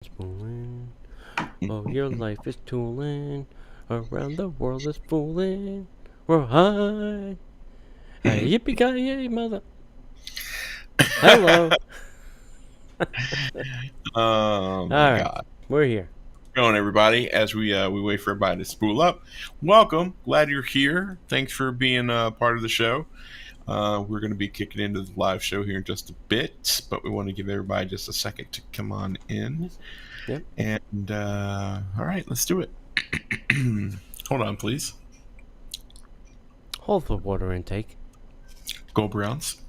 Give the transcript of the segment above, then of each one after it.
Spooling. Oh, your life is tooling. Around the world is fooling. We're high. Hey, yippee-ki-yay, mother. Hello. Oh my All right, God. we're here. Going everybody as we wait for everybody to spool up. Welcome. Glad you're here. Thanks for being part of the show. We're going to be kicking into the live show here in just a bit, but we want to give everybody just a second to come on in. Yep. And all right, let's do it. Hold on, please. Hold the water intake. Go Browns.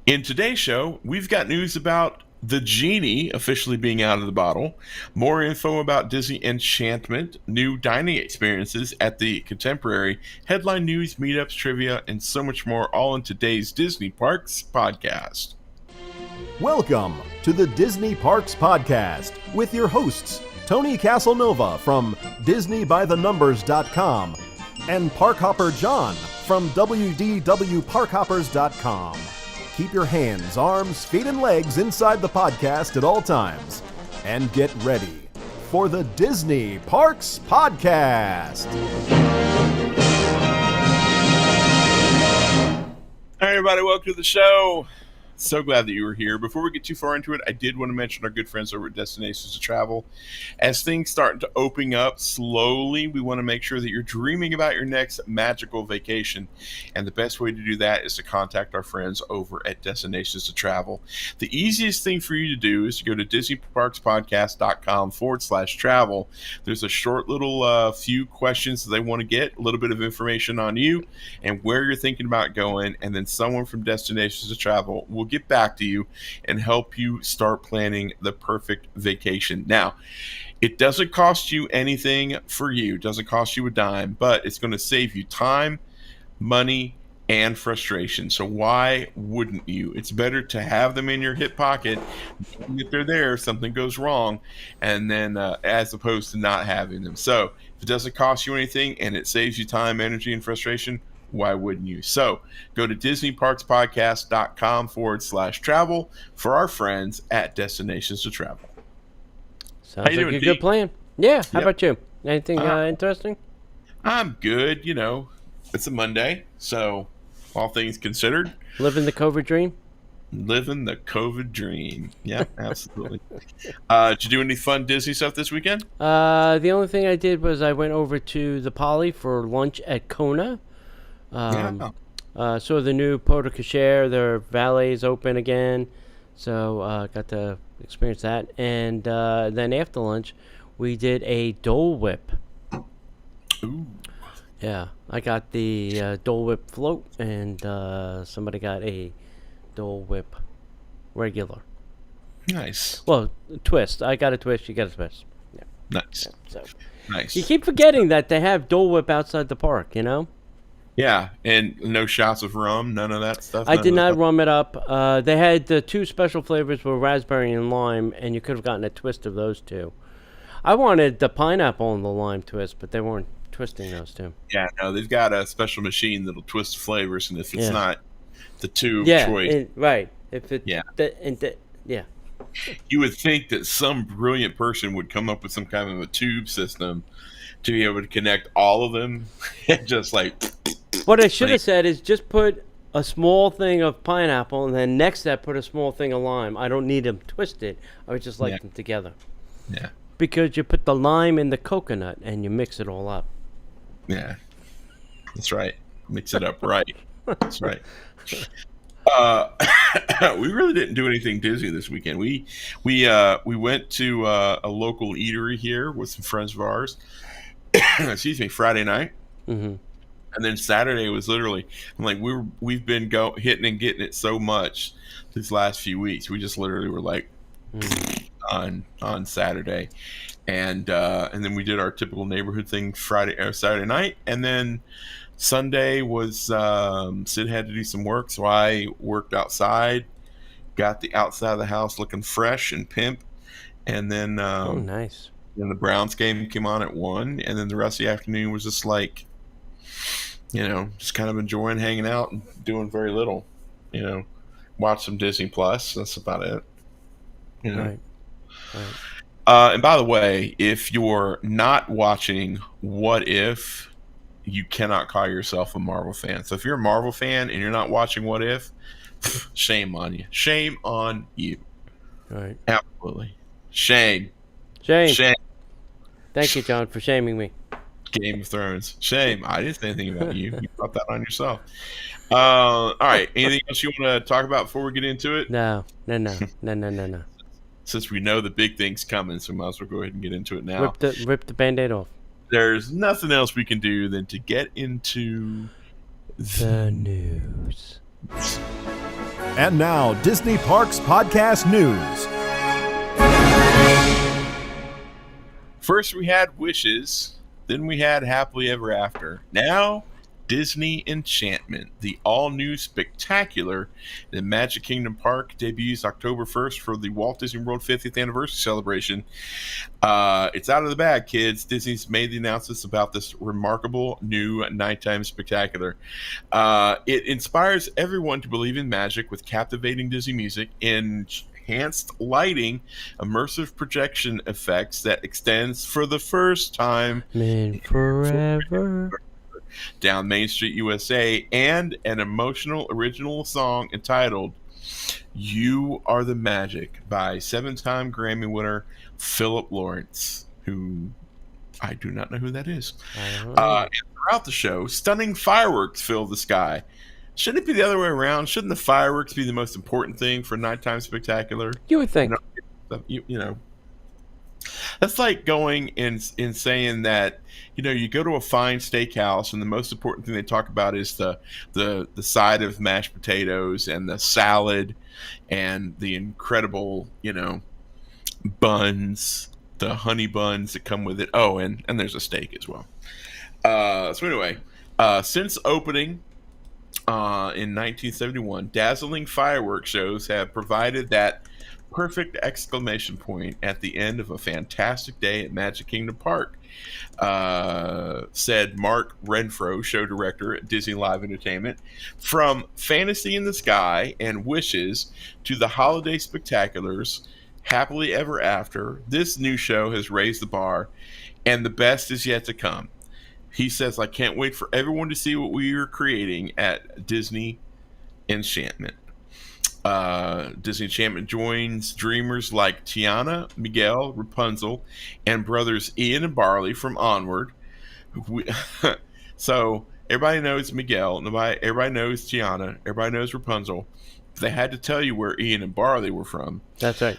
In today's show, we've got news about the Genie officially being out of the bottle, more info about Disney Enchantment, new dining experiences at the Contemporary, headline news, meetups, trivia, and so much more, all in today's Disney Parks podcast. Welcome to the Disney Parks Podcast with your hosts, Tony Casanova from DisneyByTheNumbers.com and Parkhopper John from WDWParkhoppers.com. Keep your hands, arms, feet, and legs inside the podcast at all times. And get ready for the Disney Parks Podcast. All right, everybody, welcome to the show. So glad that you were here. Before we get too far into it, I did want to mention our good friends over at Destinations to Travel. As things start to open up slowly, we want to make sure that you're dreaming about your next magical vacation. And the best way to do that is to contact our friends over at Destinations to Travel. The easiest thing for you to do is to go to DisneyParksPodcast.com/travel. There's a short little few questions that they want to get, a little bit of information on you and where you're thinking about going. And then someone from Destinations to Travel will get back to you and help you start planning the perfect vacation. Now, it doesn't cost you anything for you. It doesn't cost you a dime, but it's going to save you time, money, and frustration. So why wouldn't you? It's better to have them in your hip pocket, if they're there, if something goes wrong, and then as opposed to not having them. So if it doesn't cost you anything and it saves you time, energy, and frustration, why wouldn't you? So go to DisneyParksPodcast.com/travel for our friends at Destinations to Travel. Sounds like doing, a good plan. Yeah, how Yep. about you? Anything interesting? I'm good. You know, it's a Monday, so all things considered, Living the COVID dream? living the COVID dream. Yeah, absolutely. Did you do any fun Disney stuff this weekend? The only thing I did was I went over to the Poly for lunch at Kona. Yeah. Saw the new Porte Cochere, their valet's open again, so got to experience that. And then after lunch, we did a Dole Whip. Ooh. Yeah, I got the Dole Whip float, and somebody got a Dole Whip regular. Nice. Well, twist. I got a twist, you got a twist. Yeah. Nice. So Nice. you keep forgetting that they have Dole Whip outside the park, you know? Yeah, and no shots of rum, none of that stuff. I did not rum it up. They had the two special flavors were raspberry and lime, and you could have gotten a twist of those two. I wanted the pineapple and the lime twist, but they weren't twisting those two. Yeah, no, they've got a special machine that'll twist flavors, and if it's Yeah. not the two Yeah, choice, right. If it, Yeah. yeah. you would think that some brilliant person would come up with some kind of a tube system to be able to connect all of them, and just like. What I should have said is just put a small thing of pineapple, and then next step put a small thing of lime. I don't need them twisted. I would just like them together. Yeah. Because you put the lime in the coconut and you mix it all up. Yeah, that's right. Mix it up right. That's right. We really didn't do anything Disney this weekend. We went to a local eatery here with some friends of ours. Excuse me, Friday night. Mm-hmm. And then Saturday was literally, I'm like, we've been hitting and getting it so much these last few weeks. We just literally were like on Saturday, and then we did our typical neighborhood thing Saturday night, and then Sunday was Sid had to do some work, so I worked outside, got the outside of the house looking fresh and pimp, and then nice. Then the Browns game came on at 1, and then the rest of the afternoon was just like, just kind of enjoying hanging out and doing very little, watch some Disney Plus. That's about it. You know. Right. Right. And by the way, if you're not watching What If, you cannot call yourself a Marvel fan. So if you're a Marvel fan and you're not watching What If, shame on you. Shame on you. Right. Absolutely. Shame. Shame. Shame. Thank you, John, for shaming me. Game of Thrones. Shame. I didn't say anything about you. You brought that on yourself. All right. Anything else you want to talk about before we get into it? No. Since we know the big thing's coming, so we might as well go ahead and get into it now. Rip the Band-Aid off. There's nothing else we can do than to get into the news. And now, Disney Parks Podcast News. First we had Wishes, then we had Happily Ever After. Now, Disney Enchantment, the all-new spectacular the Magic Kingdom Park, debuts October 1st for the Walt Disney World 50th Anniversary celebration. It's out of the bag, kids. Disney's made the announcements about this remarkable new nighttime spectacular. It inspires everyone to believe in magic with captivating Disney music and enhanced lighting, immersive projection effects that extends for the first time in forever down Main Street, USA, and an emotional original song entitled You Are the Magic by 7-time Grammy winner Philip Lawrence, who I do not know who that is. And throughout the show, stunning fireworks fill the sky. Shouldn't it be the other way around? Shouldn't the fireworks be the most important thing for nighttime spectacular? You would think. You know, that's like going and saying that, you know, you go to a fine steakhouse and the most important thing they talk about is the side of mashed potatoes and the salad and the incredible, you know, buns, the honey buns that come with it. Oh, and there's a steak as well. So anyway, since opening in 1971, dazzling fireworks shows have provided that perfect exclamation point at the end of a fantastic day at Magic Kingdom Park, said Mark Renfro, show director at Disney Live Entertainment. From Fantasy in the Sky and Wishes to the holiday spectaculars, Happily Ever After, this new show has raised the bar, and the best is yet to come. He says, I can't wait for everyone to see what we are creating at Disney Enchantment. Disney Enchantment joins dreamers like Tiana, Miguel, Rapunzel, and brothers Ian and Barley from Onward. So everybody knows Miguel, everybody knows Tiana, everybody knows Rapunzel. They had to tell you where Ian and Barley were from. That's right.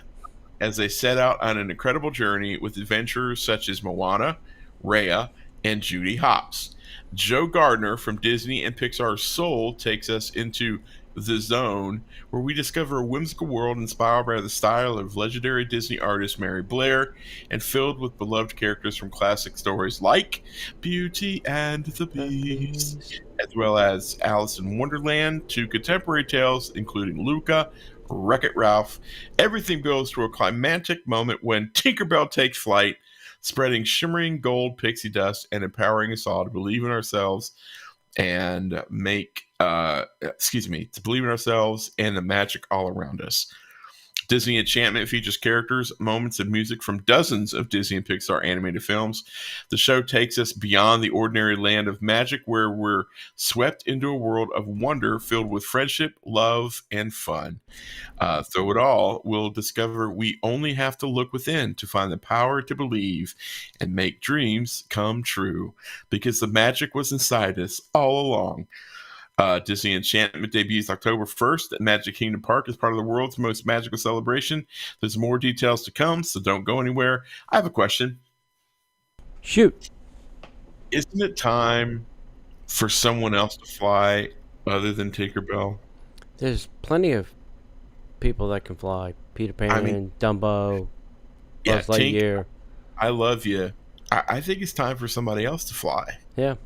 As they set out on an incredible journey with adventurers such as Moana, Raya, and Judy Hopps. Joe Gardner from Disney and Pixar's Soul takes us into The Zone, where we discover a whimsical world inspired by the style of legendary Disney artist Mary Blair and filled with beloved characters from classic stories like Beauty and the Beast, as well as Alice in Wonderland, to contemporary tales including Luca, Wreck-It Ralph. Everything builds to a climactic moment when Tinkerbell takes flight, spreading shimmering gold pixie dust and empowering us all to believe in ourselves and to believe in ourselves and the magic all around us. Disney Enchantment features characters, moments, and music from dozens of Disney and Pixar animated films. The show takes us beyond the ordinary land of magic, where we're swept into a world of wonder filled with friendship, love, and fun. Through it all, we'll discover we only have to look within to find the power to believe and make dreams come true, because the magic was inside us all along. Disney Enchantment debuts October 1st at Magic Kingdom Park as part of the world's most magical celebration. There's more details to come, so don't go anywhere. I have a question. Shoot. Isn't it time for someone else to fly other than Tinkerbell? There's plenty of people that can fly. Peter Pan, Dumbo, Buzz Lightyear. I love you. I think it's time for somebody else to fly. Yeah.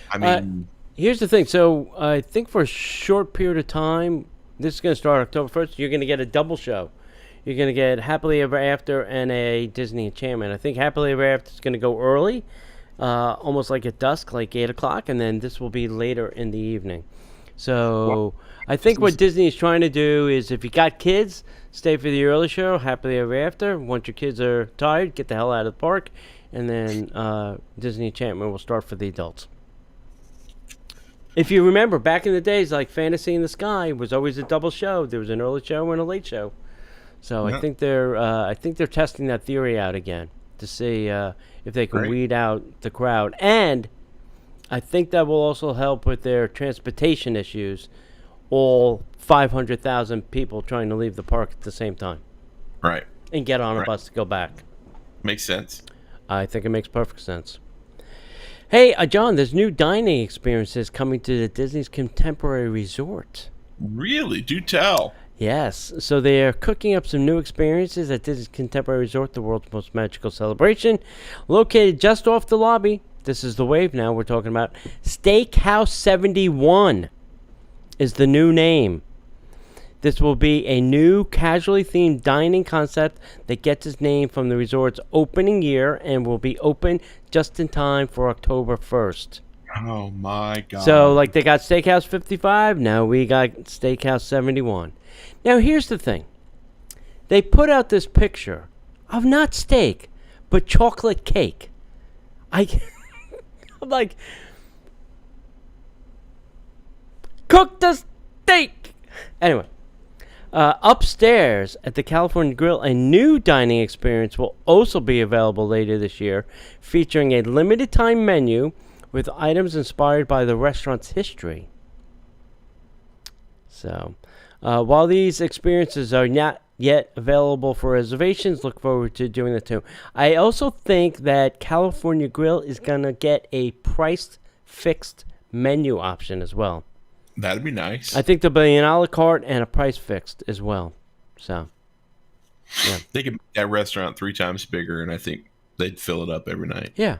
I mean... Here's the thing. So I think for a short period of time, this is going to start October 1st, you're going to get a double show. You're going to get Happily Ever After and a Disney Enchantment. I think Happily Ever After is going to go early, almost like at dusk, like 8 o'clock, and then this will be later in the evening. So I think what Disney is trying to do is, if you got kids, stay for the early show, happily ever after. Once your kids are tired, get the hell out of the park, and then Disney Enchantment will start for the adults. If you remember, back in the days, like Fantasy in the Sky was always a double show. There was an early show and a late show. So I think they're testing that theory out again to see if they can weed out the crowd, and I think that will also help with their transportation issues. All 500,000 people trying to leave the park at the same time, Right. and get on a bus to go back. Makes sense. I think it makes perfect sense. Hey, John, there's new dining experiences coming to the Disney's Contemporary Resort. Really? Do tell. Yes, so they're cooking up some new experiences at Disney's Contemporary Resort, the world's most magical celebration, located just off the lobby. This is the wave now we're talking about. Steakhouse 71 is the new name. This will be a new casually themed dining concept that gets its name from the resort's opening year and will be open just in time for October 1st. Oh my God. So like they got Steakhouse 55, now we got Steakhouse 71. Now here's the thing. They put out this picture of not steak, but chocolate cake. I'm like, cook the steak. Anyway. Upstairs at the California Grill, a new dining experience will also be available later this year, featuring a limited-time menu with items inspired by the restaurant's history. So, while these experiences are not yet available for reservations, look forward to doing that too. I also think that California Grill is going to get a price-fixed menu option as well. That'd be nice. I think there'll be an a la carte and a price fixed as well. So, yeah. They could make that restaurant 3 times bigger, and I think they'd fill it up every night. Yeah.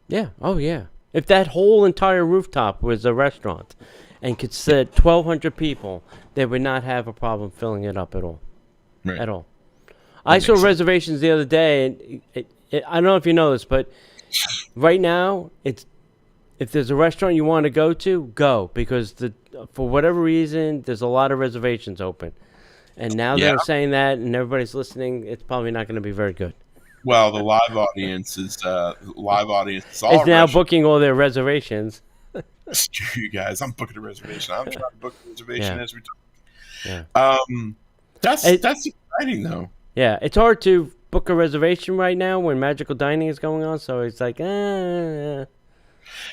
Yeah. Oh, yeah. If that whole entire rooftop was a restaurant and could sit 1,200 people, they would not have a problem filling it up at all. Right. At all. I saw reservations the other day, and I don't know if you know this, but right now, if there's a restaurant you want to go, go, because for whatever reason, there's a lot of reservations open. And now they're saying that, and everybody's listening, it's probably not going to be very good. Well, the live audience is all it's now booking all their reservations. Screw you guys. I'm booking a reservation. I'm trying to book a reservation as we talk. Yeah. That's exciting, though. Yeah, it's hard to book a reservation right now when Magical Dining is going on, so it's like, Yeah,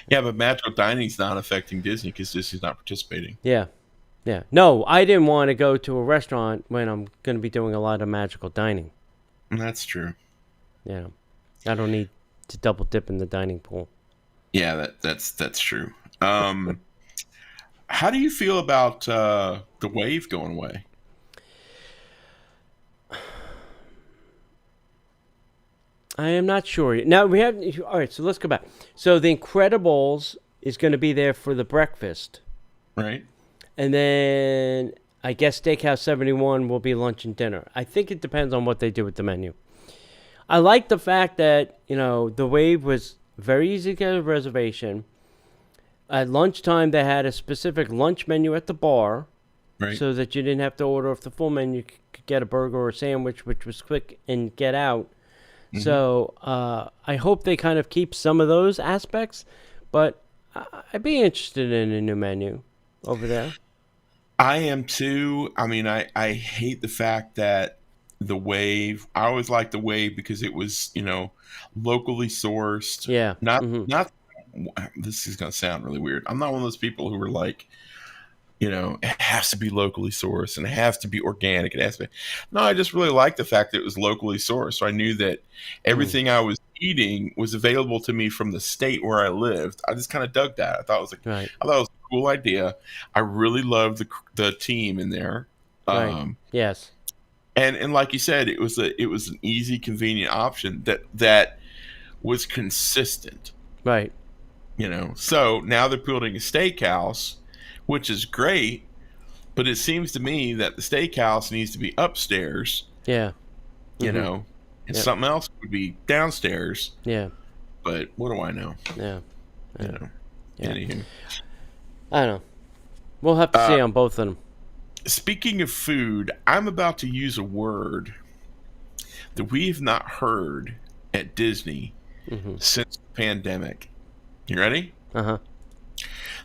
but Magical Dining's not affecting Disney because Disney's not participating. Yeah. Yeah. No, I didn't want to go to a restaurant when I'm going to be doing a lot of Magical Dining. That's true. Yeah. I don't need to double dip in the dining pool. Yeah, that's true. How do you feel about the wave going away? I am not sure. Now we have. All right, so let's go back. So the Incredibles is going to be there for the breakfast, right? And then I guess Steakhouse 71 will be lunch and dinner. I think it depends on what they do with the menu. I like the fact that the Wave was very easy to get a reservation. At lunchtime, they had a specific lunch menu at the bar, right? So that you didn't have to order off the full menu. You could get a burger or a sandwich, which was quick and get out. Mm-hmm. So I hope they kind of keep some of those aspects, but I'd be interested in a new menu over there. I am too. I mean, I hate the fact that the Wave. I always liked the Wave because it was locally sourced. Yeah. Not. This is gonna sound really weird. I'm not one of those people who were like, it has to be locally sourced and it has to be organic. It has to be. No, I just really liked the fact that it was locally sourced. So I knew that everything I was eating was available to me from the state where I lived. I just kind of dug that. I thought it was I thought it was a cool idea. I really loved the team in there. Right. Yes. And like you said, it was an easy, convenient option that was consistent. Right. So now they're building a steakhouse, which is great, but it seems to me that the steakhouse needs to be upstairs. Yeah. And something else would be downstairs. Yeah. But what do I know? Yeah. Anywho. I don't know. We'll have to see on both of them. Speaking of food, I'm about to use a word that we have not heard at Disney since the pandemic. You ready? Uh-huh.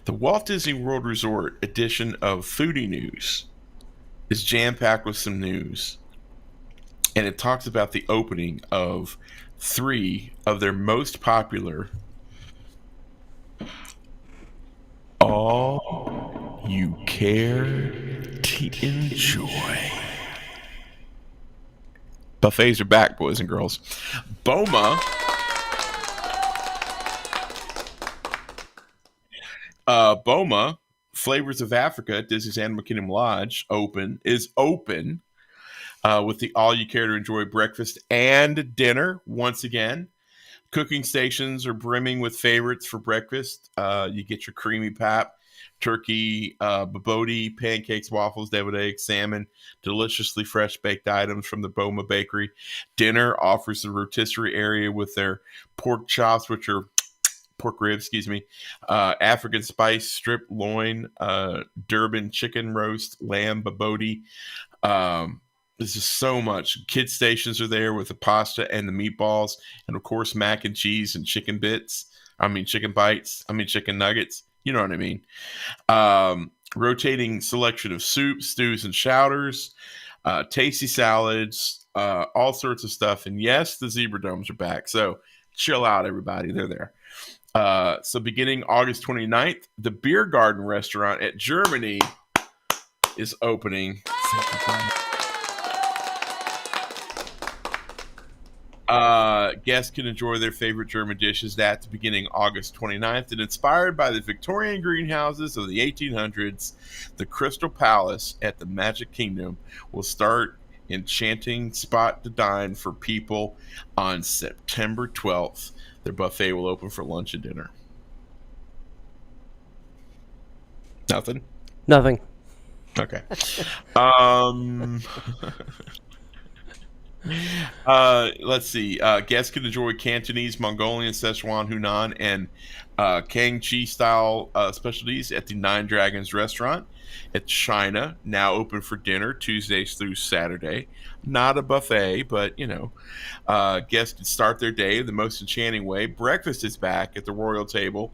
The Walt Disney World Resort edition of Foodie News is jam-packed with some news. And it talks about the opening of 3 of their most popular all you care to enjoy. Buffets are back, boys and girls. Boma, Flavors of Africa at Disney's Animal Kingdom Lodge is open with the all you care to enjoy breakfast and dinner once again. Cooking stations are brimming with favorites for breakfast. You get your creamy pap, turkey, bobotie, pancakes, waffles, deviled eggs, salmon, deliciously fresh baked items from the Boma Bakery. Dinner offers the rotisserie area with their pork chops, which are pork ribs, African spice strip loin, Durban chicken roast, lamb bobotie. There's just so much. Kid stations are there with the pasta and the meatballs, and of course mac and cheese and chicken bites. Chicken nuggets. You know what I mean. Rotating selection of soups, stews, and chowders, tasty salads, all sorts of stuff. And yes, the Zebra Domes are back. So chill out, everybody. They're there. So beginning August 29th, the Beer Garden restaurant at Germany is opening. Guests can enjoy their favorite German dishes. That's beginning August 29th. And inspired by the Victorian greenhouses of the 1800s, the Crystal Palace at the Magic Kingdom will start enchanting spot to dine for people on September 12th. Their buffet will open for lunch and dinner. Nothing? Okay. Let's see. Guests can enjoy Cantonese, Mongolian, Szechuan, Hunan, and Kang Chi style specialties at the Nine Dragons restaurant at China, now open for dinner Tuesdays through Saturday. Not a buffet, but guests can start their day the most enchanting way. Breakfast is back at the Royal Table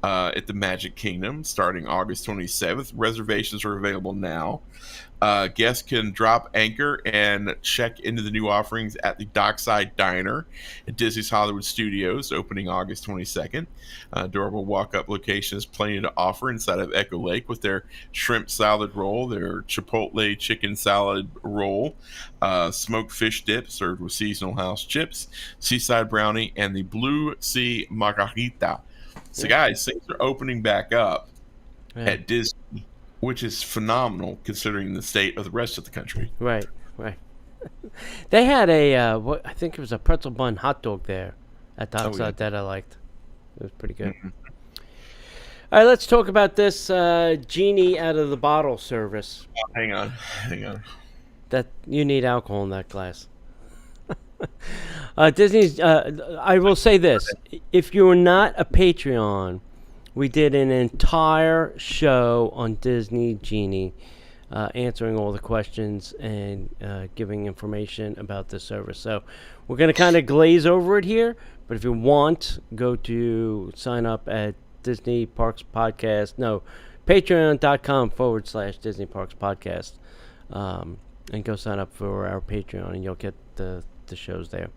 at the Magic Kingdom starting August 27th. Reservations are available now. Guests can drop anchor and check into the new offerings at the Dockside Diner at Disney's Hollywood Studios, opening August 22nd. Adorable walk-up locations, plenty to offer inside of Echo Lake with their shrimp salad roll, their chipotle chicken salad roll, smoked fish dip served with seasonal house chips, seaside brownie, and the Blue Sea Margarita. So, guys, things are opening back up at Disney, which is phenomenal considering the state of the rest of the country. Right. They had I think it was a pretzel bun hot dog there at Dockside that I liked. It was pretty good. Mm-hmm. All right, let's talk about this Genie out of the bottle service. Hang on. That you need alcohol in that glass. Disney's. I will say this: if you are not a Patreon, we did an entire show on Disney Genie, answering all the questions and giving information about the service. So we're going to kind of glaze over it here, but if you want, go to sign up at Disney Parks Podcast. No, patreon.com/Disney Parks Podcast, and go sign up for our Patreon, and you'll get the shows there.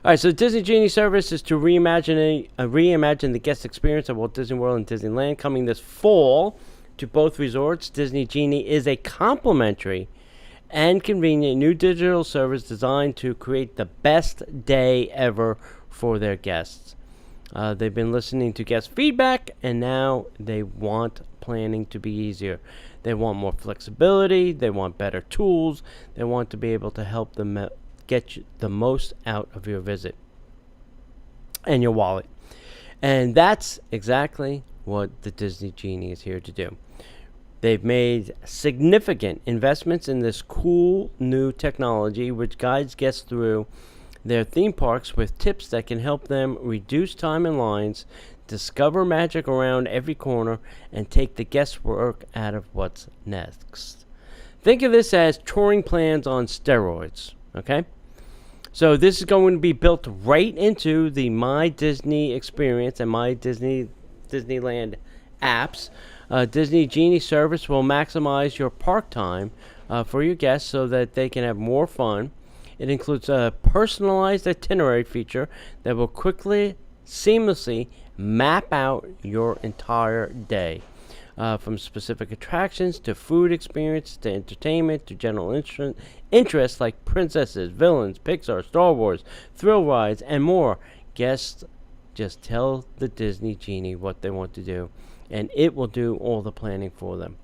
All right, so Disney Genie service is to reimagine the guest experience at Walt Disney World and Disneyland. Coming this fall to both resorts, Disney Genie is a complimentary and convenient new digital service designed to create the best day ever for their guests. They've been listening to guest feedback, and now they want planning to be easier. They want more flexibility. They want better tools. They want to be able to help them get you the most out of your visit and your wallet. And that's exactly what the Disney Genie is here to do. They've made significant investments in this cool new technology, which guides guests through their theme parks with tips that can help them reduce time in lines, discover magic around every corner, and take the guesswork out of what's next. Think of this as touring plans on steroids, okay? So this is going to be built right into the My Disney experience and My Disneyland apps. Disney Genie service will maximize your park time for your guests so that they can have more fun. It includes a personalized itinerary feature that will quickly, seamlessly map out your entire day. From specific attractions to food experience to entertainment to general interests like princesses, villains, Pixar, Star Wars, thrill rides, and more. Guests just tell the Disney Genie what they want to do, and it will do all the planning for them.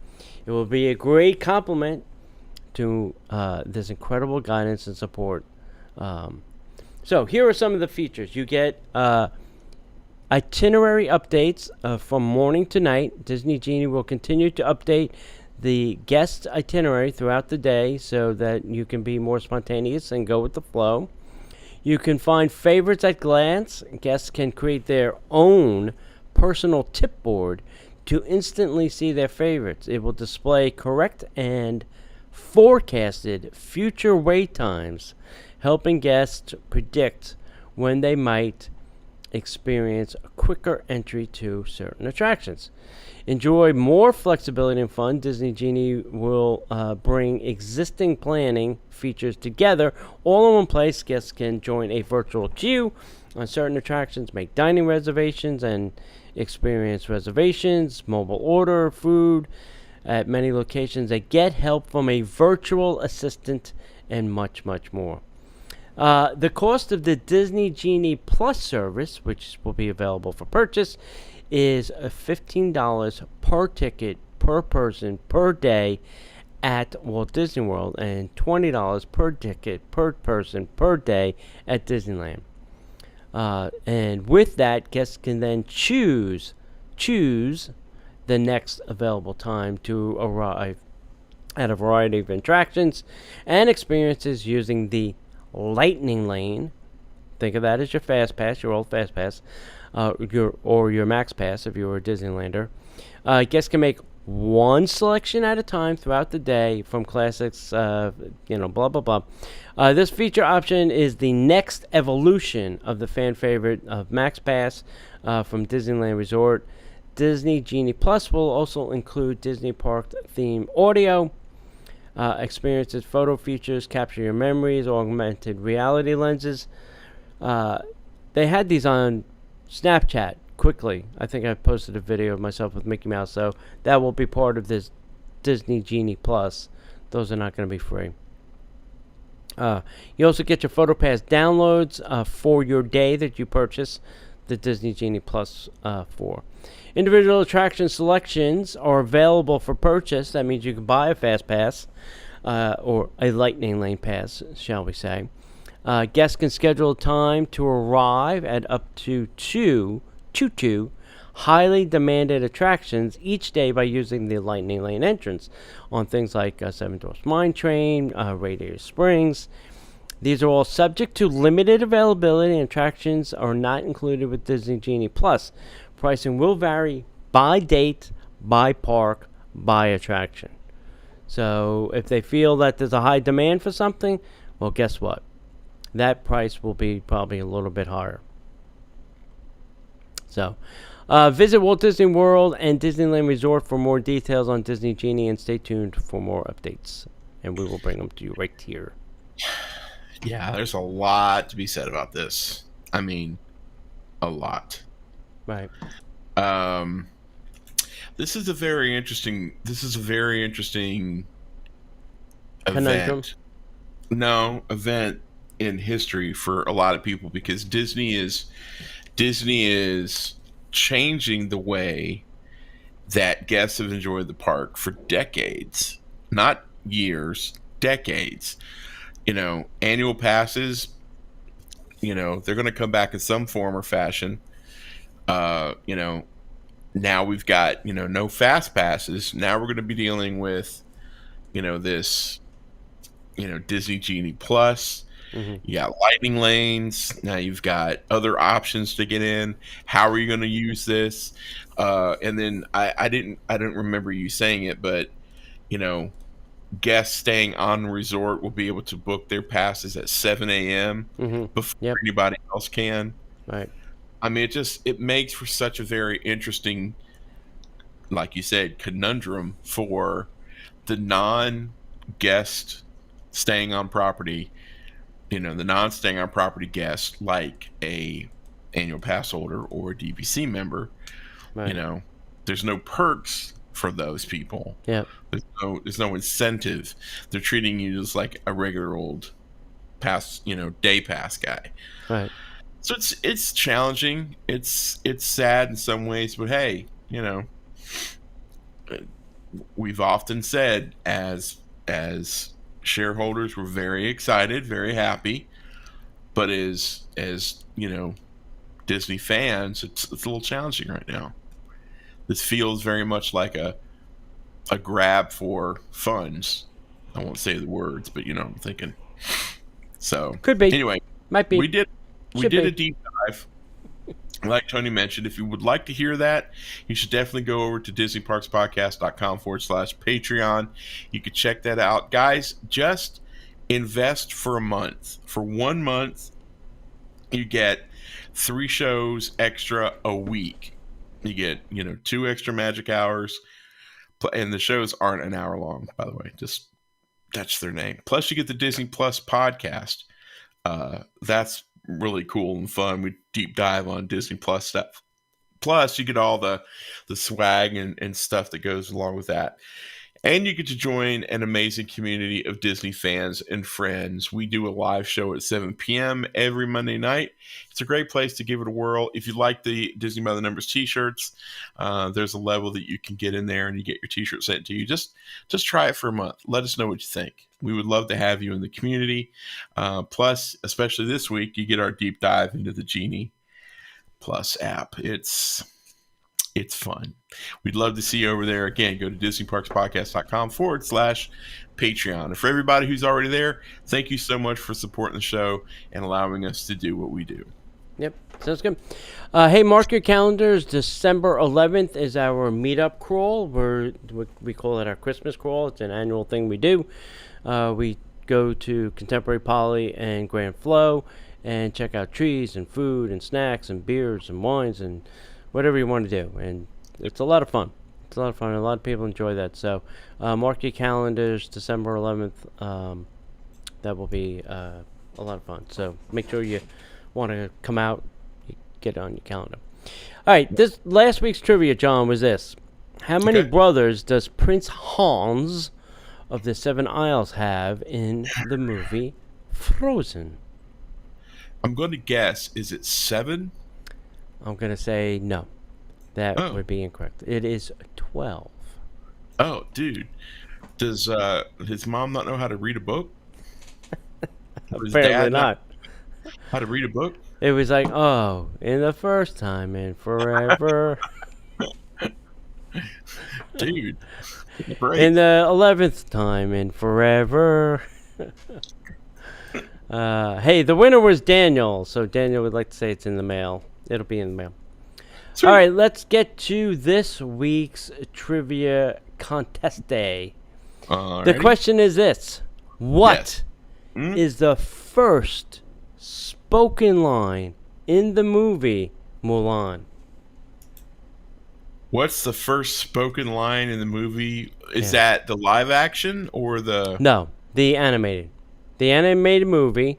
It will be a great complement to this incredible guidance and support. So here are some of the features. You get itinerary updates from morning to night. Disney Genie will continue to update the guest itinerary throughout the day so that you can be more spontaneous and go with the flow. You can find favorites at glance. Guests can create their own personal tip board to instantly see their favorites. It will display correct and forecasted future wait times, helping guests predict when they might experience a quicker entry to certain attractions. Enjoy more flexibility and fun. Disney Genie will bring existing planning features together all in one place. Guests can join a virtual queue on certain attractions, make dining reservations and experience reservations, mobile order food at many locations. They get help from a virtual assistant and much, much more. The cost of the Disney Genie Plus service, which will be available for purchase, is $15 per ticket per person per day at Walt Disney World and $20 per ticket per person per day at Disneyland. And with that, guests can then choose the next available time to arrive at a variety of attractions and experiences using the Lightning Lane. Think of that as your Fast Pass, your old Fast Pass, your Max Pass if you're a Disneylander. Guests can make one selection at a time throughout the day from classics, blah, blah, blah. This feature option is the next evolution of the fan favorite of Max Pass from Disneyland Resort. Disney Genie Plus will also include Disney Park theme audio, experiences, photo features, capture your memories, augmented reality lenses. They had these on Snapchat quickly. I think I posted a video of myself with Mickey Mouse, so that will be part of this Disney Genie Plus. Those are not going to be free. You also get your PhotoPass downloads for your day that you purchase the Disney Genie Plus for. Individual attraction selections are available for purchase. That means you can buy a Fast Pass or a Lightning Lane Pass, shall we say. Guests can schedule time to arrive at up to two highly demanded attractions each day by using the Lightning Lane entrance on things like Seven Dwarfs Mine Train, Radiator Springs. These are all subject to limited availability, and attractions are not included with Disney Genie Plus. Pricing will vary by date, by park, by attraction. So if they feel that there's a high demand for something, well, guess what? That price will be probably a little bit higher. So visit Walt Disney World and Disneyland Resort for more details on Disney Genie, and stay tuned for more updates. And we will bring them to you right here. Yeah, there's a lot to be said about this. I mean, a lot. Right. This is a very interesting Conundrum? event in history for a lot of people, because Disney is changing the way that guests have enjoyed the park for decades, not years, decades. Annual passes, they're going to come back in some form or fashion. Now we've got, no fast passes. Now we're going to be dealing with, this, Disney Genie Plus. You got lightning lanes. Now you've got other options to get in. How are you going to use this? And then I didn't remember you saying it, but you know, guests staying on the resort will be able to book their passes at 7 a.m. Before anybody else can. Right. I mean, it makes for such a very interesting, like you said, conundrum for the non-guest staying on property. The non-staying on property guest, like a annual pass holder or a DVC member. Right. There's no perks for those people. Yeah. There's no incentive. They're treating you just like a regular old pass, day pass guy. Right. So it's challenging. It's sad in some ways, but hey, we've often said as shareholders, we're very excited, very happy, but as Disney fans, it's a little challenging right now. This feels very much like a grab for funds. I won't say the words, but you know what I'm thinking. So could be. Anyway, might be. We did a deep dive. Like Tony mentioned, if you would like to hear that, you should definitely go over to DisneyParksPodcast.com/Patreon. You can check that out. Guys, just invest for a month. For 1 month, you get 3 shows extra a week. You get, 2 extra magic hours. And the shows aren't an hour long, by the way. Just that's their name. Plus, you get the Disney Plus podcast. That's really cool and fun. We deep dive on Disney Plus stuff. Plus, you get all the swag and stuff that goes along with that. And you get to join an amazing community of Disney fans and friends. We do a live show at 7 p.m. every Monday night. It's a great place to give it a whirl. If you like the Disney by the Numbers t-shirts, there's a level that you can get in there and you get your t-shirt sent to you. Just try it for a month. Let us know what you think. We would love to have you in the community. Plus, especially this week, you get our deep dive into the Genie Plus app. It's fun. We'd love to see you over there. Again, go to DisneyParksPodcast.com/Patreon. And for everybody who's already there, thank you so much for supporting the show and allowing us to do what we do. Yep, sounds good. Hey, mark your calendars. December 11th is our meetup crawl. We call it our Christmas crawl. It's an annual thing we do. We go to Contemporary Poly and Grand Flow and check out trees and food and snacks and beers and wines and whatever you want to do. And it's a lot of fun. A lot of people enjoy that. So mark your calendars, December 11th. That will be a lot of fun. So make sure you want to come out, you get it on your calendar. All right, this last week's trivia, John, was this. How many brothers does Prince Hans of the Seven Isles have in the movie Frozen? I'm going to guess, is it 7? I'm going to say no. That would be incorrect. It is 12. Oh, dude. Does his mom not know how to read a book? Apparently not. How to read a book? It was like, in the first time in forever. Dude. Great. In the 11th time in forever. Hey, the winner was Daniel. So Daniel would like to say it's in the mail. It'll be in the mail. Sweet. All right, let's get to this week's trivia contest day. The question is this. What is the first spoken line in the movie Mulan? What's the first spoken line in the movie? Is that the live action or the... No, the animated. The animated movie.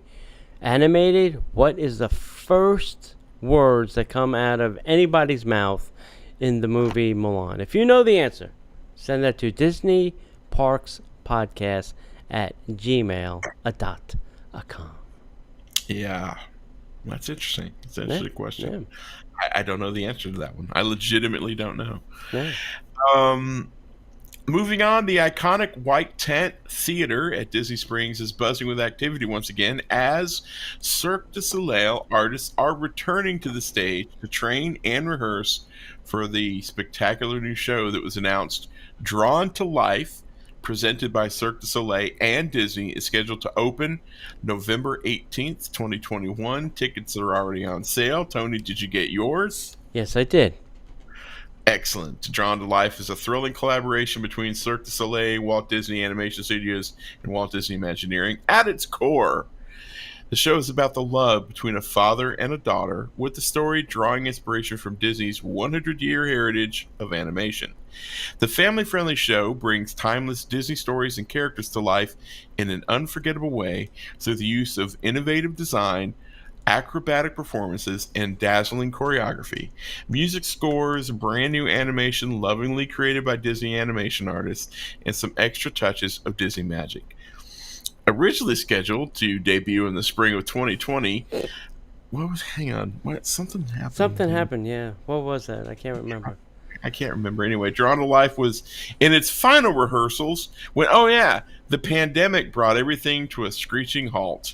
Animated, what is the first words that come out of anybody's mouth in the movie Mulan? If you know the answer, send that to DisneyParksPodcast@gmail.com. Yeah, that's interesting. It's actually a question. Yeah. I don't know the answer to that one. I legitimately don't know. Yeah. Moving on, the iconic White Tent Theater at Disney Springs is buzzing with activity once again as Cirque du Soleil artists are returning to the stage to train and rehearse for the spectacular new show that was announced, Drawn to Life, presented by Cirque du Soleil and Disney, is scheduled to open November 18th, 2021. Tickets are already on sale. Tony, did you get yours? Yes, I did. Excellent. Drawn to Life is a thrilling collaboration between Cirque du Soleil, Walt Disney Animation Studios, and Walt Disney Imagineering. At its core, the show is about the love between a father and a daughter, with the story drawing inspiration from Disney's 100-year heritage of animation. The family-friendly show brings timeless Disney stories and characters to life in an unforgettable way through the use of innovative design, acrobatic performances, and dazzling choreography. Music scores, brand new animation lovingly created by Disney animation artists, and some extra touches of Disney magic. Originally scheduled to debut in the spring of 2020, hang on, something happened. Something happened, yeah. What was that? I can't remember. I can't remember anyway. Drawn to Life was in its final rehearsals when, the pandemic brought everything to a screeching halt.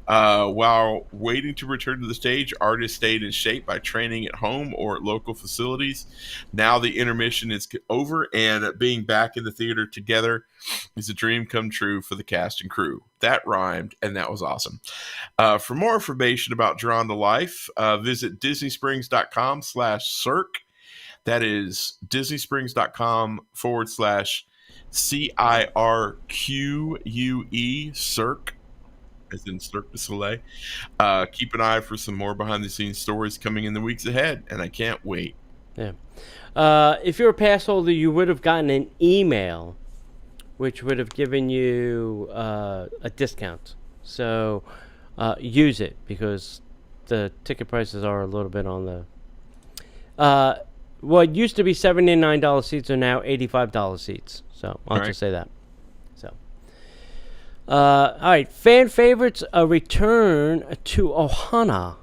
While waiting to return to the stage, artists stayed in shape by training at home or at local facilities. Now the intermission is over, and being back in the theater together is a dream come true for the cast and crew. That rhymed, and that was awesome. For more information about Drawn to Life, visit DisneySprings.com/Cirque. That is DisneySprings.com/CIRQUE, Cirque, as in Cirque du Soleil. Keep an eye for some more behind-the-scenes stories coming in the weeks ahead, and I can't wait. Yeah. If you're a pass holder, you would have gotten an email, which would have given you a discount. So use it, because the ticket prices are a little bit on the... what used to be $79 seats are now $85 seats. So I'll just say that. So, all right, fan favorites: a return to Ohana.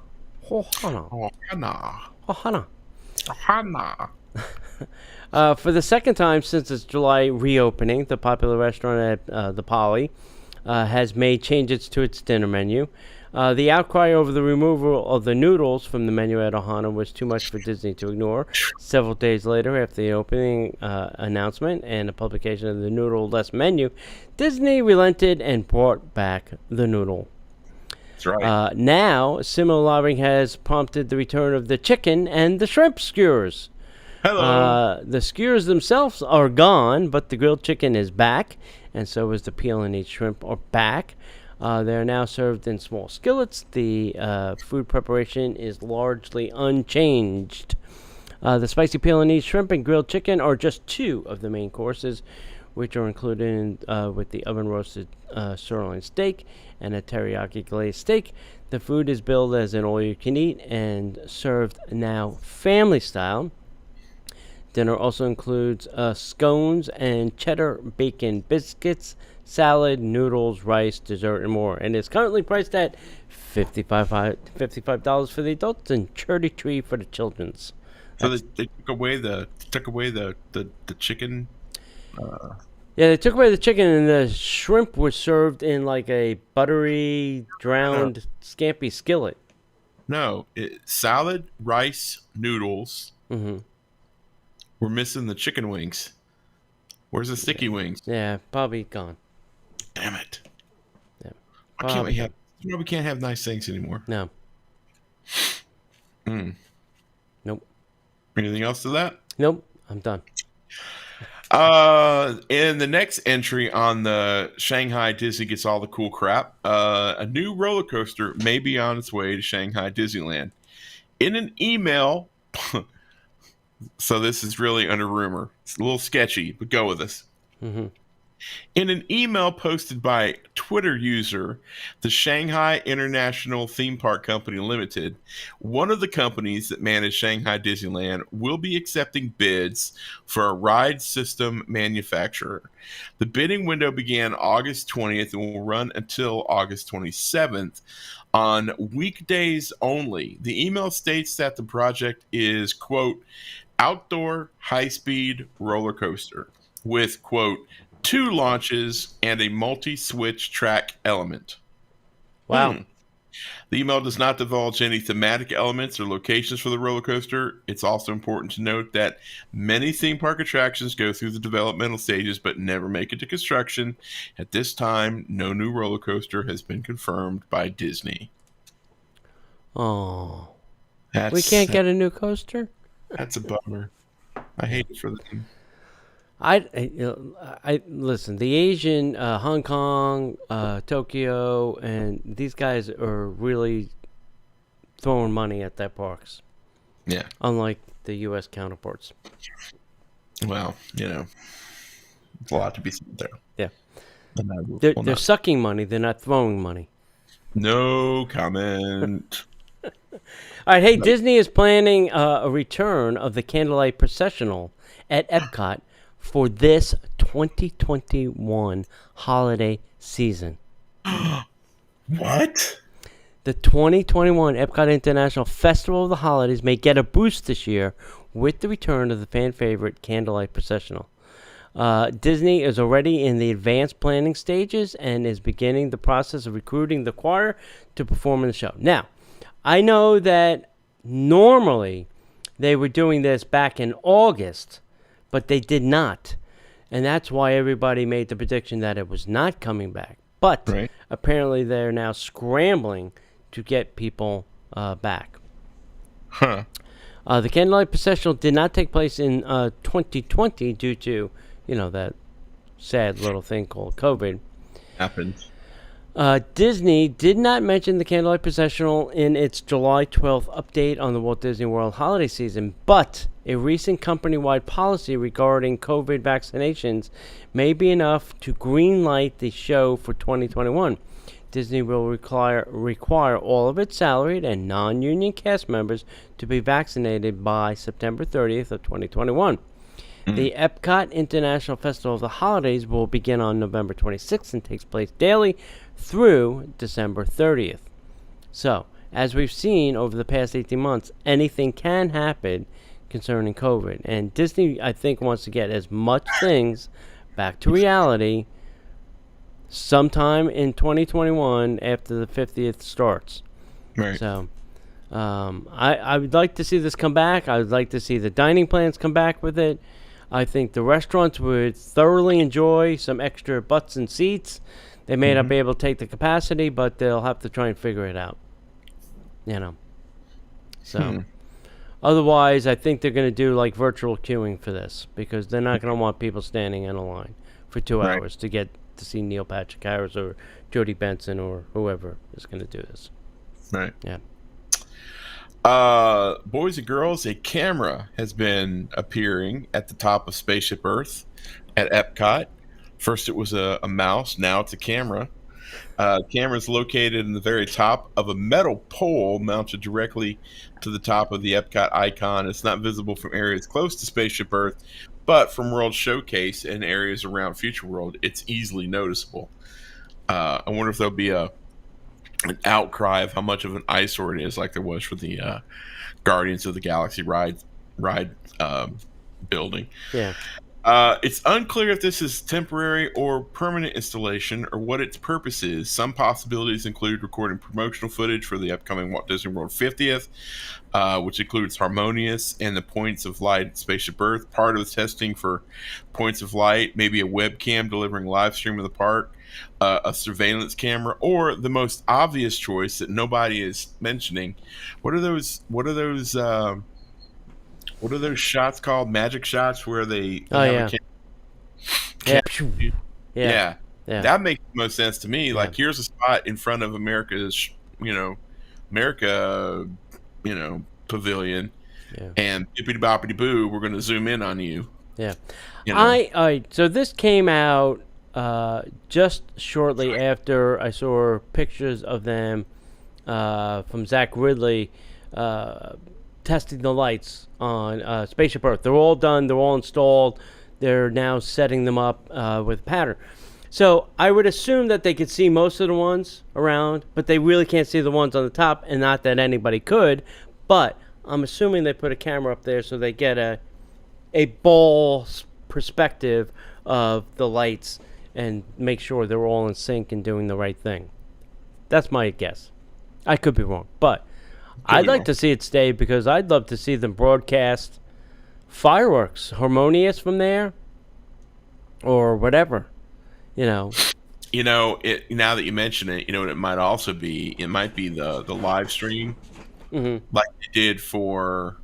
For the second time since its July reopening, the popular restaurant at the Poly has made changes to its dinner menu. The outcry over the removal of the noodles from the menu at Ohana was too much for Disney to ignore. Several days later, after the opening announcement and the publication of the noodle-less menu, Disney relented and brought back the noodle. That's right. Now, similar lobbying has prompted the return of the chicken and the shrimp skewers. Hello. The skewers themselves are gone, but the grilled chicken is back, and so is the peel and eat shrimp are back. They're now served in small skillets. The food preparation is largely unchanged. The spicy peel and eat shrimp and grilled chicken are just two of the main courses, which are included with the oven-roasted sirloin steak and a teriyaki glazed steak. The food is billed as an all-you-can-eat and served now family style. Dinner also includes scones and cheddar bacon biscuits, salad, noodles, rice, dessert, and more. And it's currently priced at $55 for the adults and $33 for the children's. So they took away the chicken. Yeah, they took away the chicken, and the shrimp was served in like a buttery, drowned, scampi skillet. No, salad, rice, noodles. Mm-hmm. We're missing the chicken wings. Where's the sticky wings? Yeah, probably gone. Damn it! Yeah, Why can't we have? We can't have nice things anymore. No. Nope. Anything else to that? Nope. I'm done. In the next entry on the Shanghai Disney Gets All the Cool Crap, a new roller coaster may be on its way to Shanghai Disneyland. In an email, so this is really under rumor. It's a little sketchy, but go with us. Mm-hmm. In an email posted by Twitter user, the Shanghai International Theme Park Company Limited, one of the companies that manage Shanghai Disneyland, will be accepting bids for a ride system manufacturer. The bidding window began August 20th and will run until August 27th on weekdays only. The email states that the project is, quote, outdoor high-speed roller coaster with, quote, 2 launches and a multi-switch track element. Wow. The email does not divulge any thematic elements or locations for the roller coaster. It's also important to note that many theme park attractions go through the developmental stages but never make it to construction. At this time, no new roller coaster has been confirmed by Disney. Oh, we can't get a new coaster? That's a bummer. I hate it for them. I listen. The Asian, Hong Kong, Tokyo, and these guys are really throwing money at their parks. Yeah. Unlike the U.S. counterparts. Well, there's a lot to be said there. Yeah. They're sucking money. They're not throwing money. No comment. All right. Hey, Disney is planning a return of the Candlelight Processional at Epcot for this 2021 holiday season. What? The 2021 Epcot International Festival of the Holidays may get a boost this year with the return of the fan favorite Candlelight Processional. Disney is already in the advanced planning stages and is beginning the process of recruiting the choir to perform in the show. Now, I know that normally they were doing this back in August, but they did not. And that's why everybody made the prediction that it was not coming back. But apparently they're now scrambling to get people back. Huh. The Candlelight Processional did not take place in 2020 due to, that sad little thing called COVID. Happens. Disney did not mention the Candlelight Processional in its July 12th update on the Walt Disney World holiday season, but a recent company-wide policy regarding COVID vaccinations may be enough to greenlight the show for 2021. Disney will require all of its salaried and non-union cast members to be vaccinated by September 30th of 2021. The Epcot International Festival of the Holidays will begin on November 26th and takes place daily through December 30th. So, as we've seen over the past 18 months, anything can happen concerning COVID. And Disney, I think, wants to get as much things back to reality sometime in 2021 after the 50th starts. Right. So, I would like to see this come back. I would like to see the dining plans come back with it. I think the restaurants would thoroughly enjoy some extra butts and seats. They may not be able to take the capacity, but they'll have to try and figure it out. So, otherwise, I think they're going to do like virtual queuing for this because they're not going to want people standing in a line for 2 hours to get to see Neil Patrick Harris or Jodie Benson or whoever is going to do this. Right. Yeah. Boys and girls, a camera has been appearing at the top of Spaceship Earth at Epcot. First it was a mouse, now it's a camera. Camera is located in the very top of a metal pole mounted directly to the top of the Epcot icon. It's not visible from areas close to Spaceship Earth, but from World Showcase and areas around Future World, it's easily noticeable. I wonder if there'll be an outcry of how much of an eyesore it is, like there was for the Guardians of the Galaxy ride building. Yeah. It's unclear if this is temporary or permanent installation or what its purpose is. Some possibilities include recording promotional footage for the upcoming Walt Disney World 50th, which includes Harmonious and the Points of Light at Spaceship Earth. Part of the testing for Points of Light, maybe a webcam delivering live stream of the park, a surveillance camera, or the most obvious choice that nobody is mentioning. What are those shots called? Magic shots where they have a yeah. That makes the most sense to me. Like, here's a spot in front of America's, pavilion, and bippity boppity boo, we're going to zoom in on you. Yeah. So this came out just shortly after I saw pictures of them from Zach Ridley testing the lights on Spaceship Earth. They're all done. They're all installed. They're now setting them up with pattern. So I would assume that they could see most of the ones around, but they really can't see the ones on the top, and not that anybody could. But I'm assuming they put a camera up there so they get a ball perspective of the lights and make sure they're all in sync and doing the right thing. That's my guess. I could be wrong, but I'd like to see it stay because I'd love to see them broadcast fireworks, harmonious from there, or whatever. It now that you mention it, what it might also be? It might be the live stream, like they did for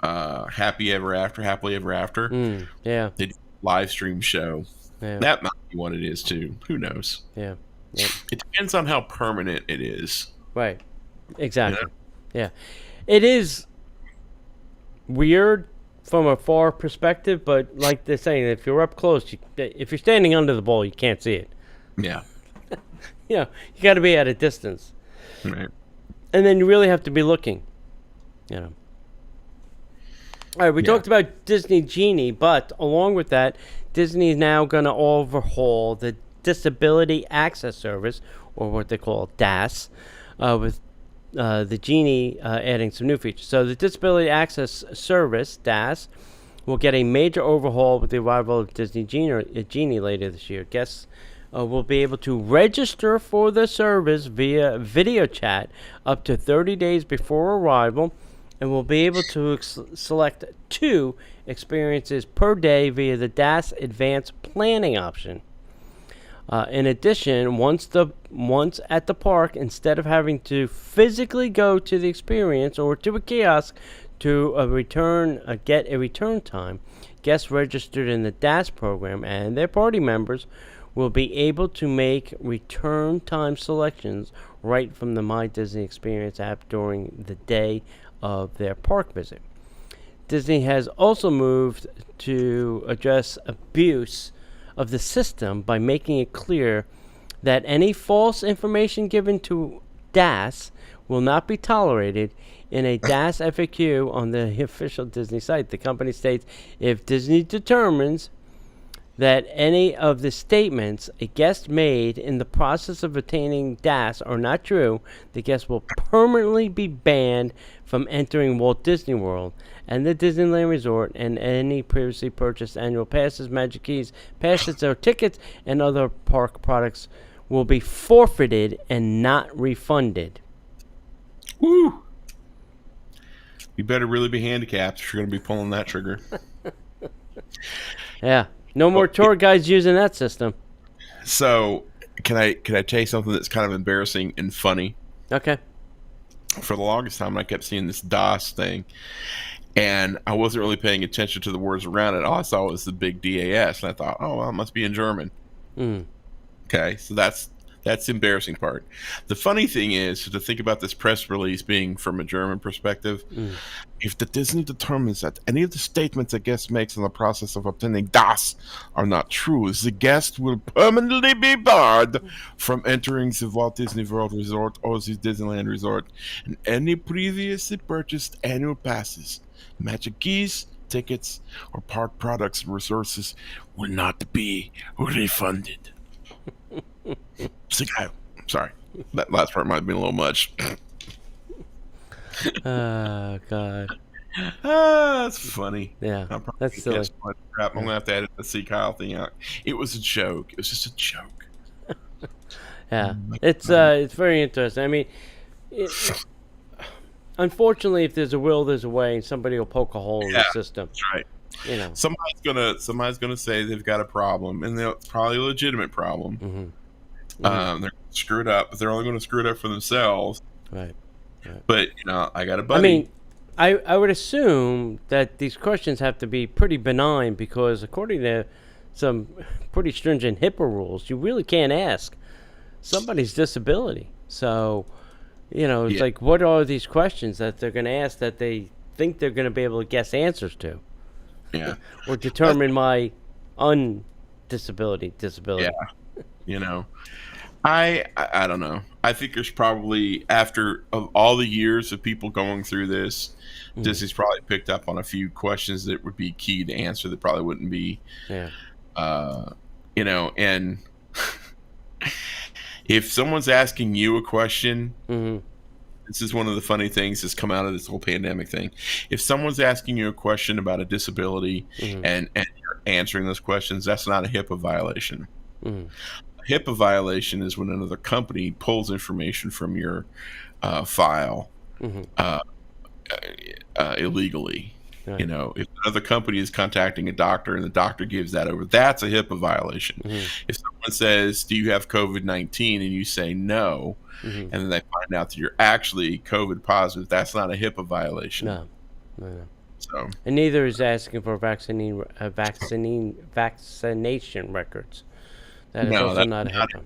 Happily Ever After. Yeah. They did a live stream show. Yeah. That might be what it is too. Who knows? Yeah. Yep. It depends on how permanent it is. Right. Exactly. Yeah. It is weird from a far perspective, but like they're saying, if you're up close, if you're standing under the ball, you can't see it. Yeah. You got to be at a distance. Right. And then you really have to be looking. All right, we talked about Disney Genie, but along with that, Disney is now going to overhaul the Disability Access Service, or what they call DAS, with the Genie adding some new features. So the Disability Access Service, DAS, will get a major overhaul with the arrival of Disney Genie later this year. Guests will be able to register for the service via video chat up to 30 days before arrival, and will be able to select 2 experiences per day via the DAS Advanced Planning option. In addition, once at the park, instead of having to physically go to the experience or to a kiosk to get a return time, guests registered in the DAS program and their party members will be able to make return time selections right from the My Disney Experience app during the day of their park visit. Disney has also moved to address abuse of the system by making it clear that any false information given to DAS will not be tolerated. In a DAS FAQ on the official Disney site, the company states, if Disney determines that any of the statements a guest made in the process of obtaining DAS are not true, the guest will permanently be banned from entering Walt Disney World and the Disneyland Resort, and any previously purchased annual passes, Magic Keys, passes or tickets, and other park products will be forfeited and not refunded. Woo! You better really be handicapped if you're going to be pulling that trigger. Yeah. No more tour guides using that system. So, can I tell you something that's kind of embarrassing and funny? Okay. For the longest time, I kept seeing this DAS thing, and I wasn't really paying attention to the words around it. All I saw was the big DAS, and I thought, oh, well, it must be in German. Okay, so that's the embarrassing part. The funny thing is to think about this press release being from a German perspective. If the Disney determines that any of the statements a guest makes in the process of obtaining DAS are not true, the guest will permanently be barred from entering the Walt Disney World Resort or the Disneyland Resort, and any previously purchased annual passes, Magic Keys, tickets, or park products and resources will not be refunded. Sorry, that last part might have been a little much. Oh, God. That's funny. Yeah, that's silly. Crap. I'm going to have to edit the See Kyle thing out. It was a joke. It was just a joke. Yeah, it's very interesting. I mean, unfortunately, if there's a will, there's a way, and somebody will poke a hole in the system. That's right. Somebody's gonna say they've got a problem, and it's probably a legitimate problem. They're gonna screw it up, but they're only going to screw it up for themselves. Right. But I got a buddy. I mean, I would assume that these questions have to be pretty benign because according to some pretty stringent HIPAA rules, you really can't ask somebody's disability. So, it's like, what are these questions that they're going to ask that they think they're going to be able to guess answers to? Yeah. Or determine my disability. Yeah. I don't know. I think there's probably, after of all the years of people going through this, Disney's probably picked up on a few questions that would be key to answer that probably wouldn't be. Yeah. And if someone's asking you a question, this is one of the funny things that's come out of this whole pandemic thing. If someone's asking you a question about a disability and you're answering those questions, that's not a HIPAA violation. A HIPAA violation is when another company pulls information from your file illegally. Right. You know, if another company is contacting a doctor and the doctor gives that over, that's a HIPAA violation. If someone says, "Do you have COVID-19?" and you say no, and then they find out that you're actually COVID positive, that's not a HIPAA violation. No. So, And neither is asking for vaccination records. That is No, also that's not a not HIPAA.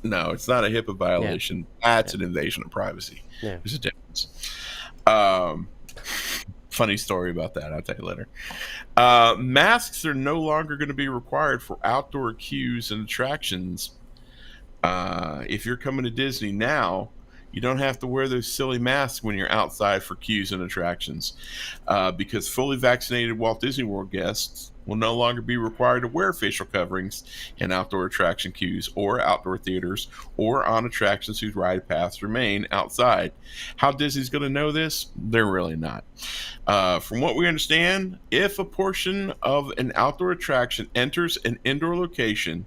no, it's not a HIPAA violation. That's an invasion of privacy. Yeah. There's a difference. Funny story about that. I'll tell you later. Masks are no longer going to be required for outdoor queues and attractions. If you're coming to Disney now, you don't have to wear those silly masks when you're outside for queues and attractions, because fully vaccinated Walt Disney World guests will no longer be required to wear facial coverings in outdoor attraction queues or outdoor theaters or on attractions whose ride paths remain outside. How Disney's going to know this? They're really not. From what we understand, if a portion of an outdoor attraction enters an indoor location,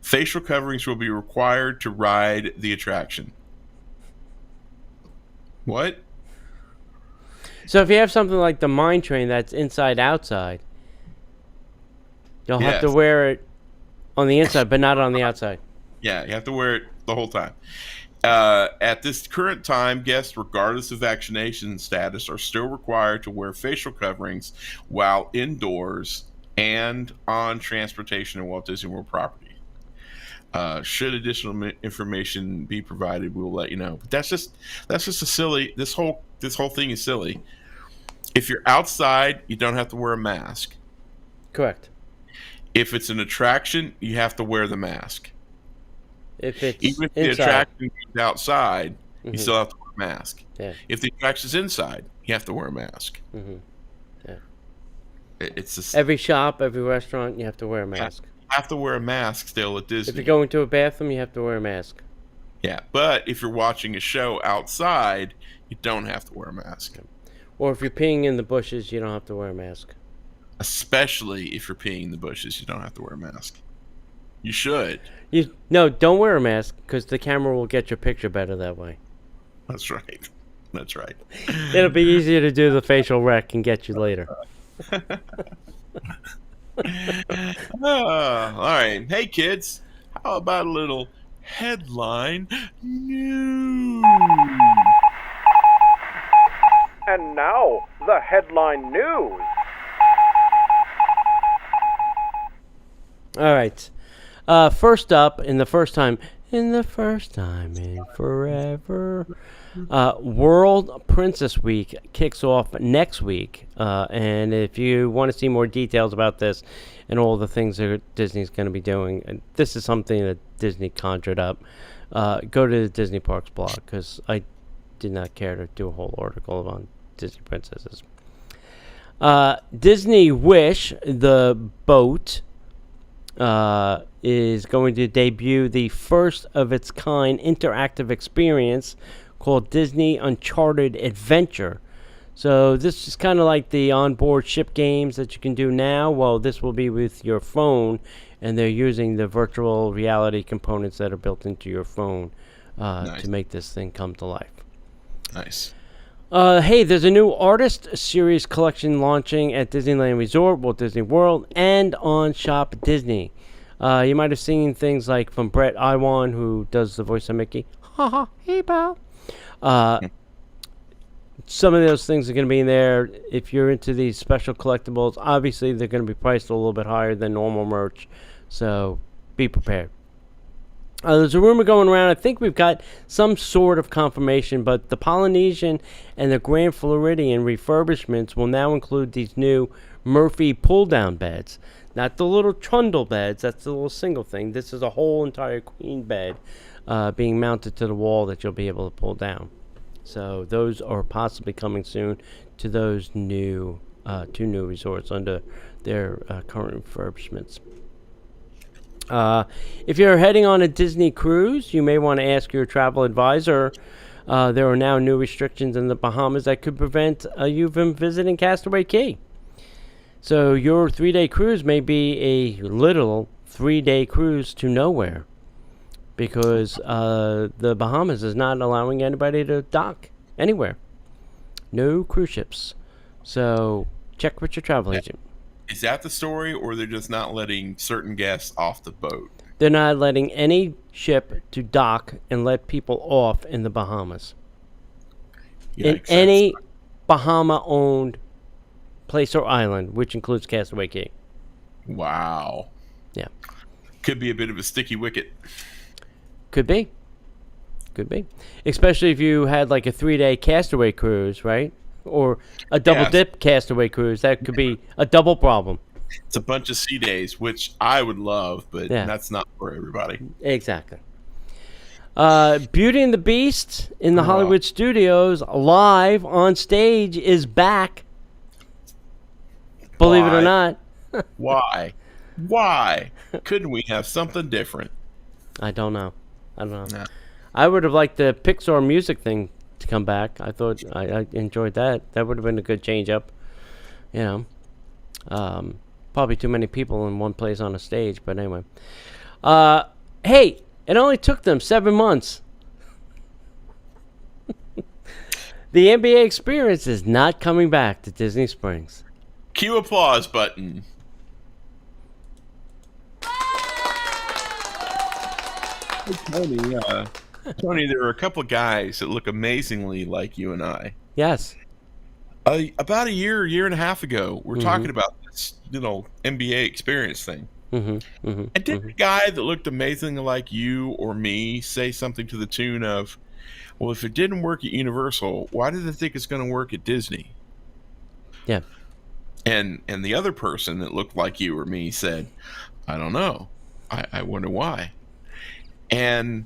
facial coverings will be required to ride the attraction. What? So if you have something like the mine train that's inside outside, you'll have to Yes. wear it on the inside, but not on the outside. Yeah, you have to wear it the whole time. At this current time, guests, regardless of vaccination status, are still required to wear facial coverings while indoors and on transportation in Walt Disney World property. Should additional information be provided, we will let you know. But that's just a silly. This whole thing is silly. If you're outside, you don't have to wear a mask. Correct. If it's an attraction, you have to wear the mask. If it's Even if the inside. attraction is outside, you still have to wear a mask. Yeah. If the attraction's inside, you have to wear a mask. Yeah. It's just, Every shop, every restaurant, you have to wear a mask. you have to wear a mask still at If Disney. you go into a bathroom, you have to wear a mask. Yeah, but if you're watching a show outside, you don't have to wear a mask. Or if you're peeing in the bushes, you don't have to wear a mask. Especially if you're peeing in the bushes, you don't have to wear a mask. You should. No, don't wear a mask because the camera will get your picture better that way. That's right. That's right. It'll be easier to do the facial rec and get you later. All right. Hey, kids. How about a little headline news? And now, the headline news. All right. First up, in the first time in forever, World Princess Week kicks off next week. And if you want to see more details about this and all the things that Disney's going to be doing, and this is something that Disney conjured up, go to the Disney Parks blog because I did not care to do a whole article on Disney princesses. Disney Wish, the boat, is going to debut the first of its kind interactive experience called Disney Uncharted Adventure. So this is kind of like the onboard ship games that you can do now. Well, this will be with your phone, and they're using the virtual reality components that are built into your phone Nice. to make this thing come to life. Nice. Hey, there's a new artist series collection launching at Disneyland Resort, Walt Disney World, and on Shop Disney. You might have seen things like from Brett Iwan, who does the voice of Mickey. Ha ha, hey pal. Some of those things are going to be in there. If you're into these special collectibles, obviously they're going to be priced a little bit higher than normal merch, so be prepared. There's a rumor going around. I think we've got some sort of confirmation, but the Polynesian and the Grand Floridian refurbishments will now include these new Murphy pull-down beds. Not the little trundle beds. That's the little single thing. This is a whole entire queen bed being mounted to the wall that you'll be able to pull down. So those are possibly coming soon to those new two new resorts under their current refurbishments. If you're heading on a Disney cruise, you may want to ask your travel advisor. There are now new restrictions in the Bahamas that could prevent you from visiting Castaway Cay. So your 3-day cruise may be a literal 3-day cruise to nowhere. because the Bahamas is not allowing anybody to dock anywhere. No cruise ships. So check with your travel agent. Is that the story, or they're just not letting certain guests off the boat? They're not letting any ship to dock and let people off in the Bahamas. In Yikes, any Bahama-owned place or island, which includes Castaway Cay. Wow. Yeah. Could be a bit of a sticky wicket. Could be. Could be. Especially if you had like a 3-day Castaway cruise, right? Or a double-dip Castaway cruise. That could be a double problem. It's a bunch of sea days, which I would love, but that's not for everybody. Exactly. Beauty and the Beast in the Hollywood studios, live on stage, is back. Believe it or not. Why? Why couldn't we have something different? I don't know. Nah. I would have liked the Pixar music thing to come back. I thought I enjoyed that. That would have been a good change up. You know, probably too many people in one place on a stage. But anyway, hey, it only took them 7 months. The NBA experience is not coming back to Disney Springs. Cue applause button. Tony, there are a couple of guys that look amazingly like you and I. Yes. About a year and a half ago, we're talking about this, NBA experience thing. And did a guy that looked amazingly like you or me say something to the tune of, well, if it didn't work at Universal, why do they think it's going to work at Disney? Yeah. And the other person that looked like you or me said, I don't know. I wonder why. And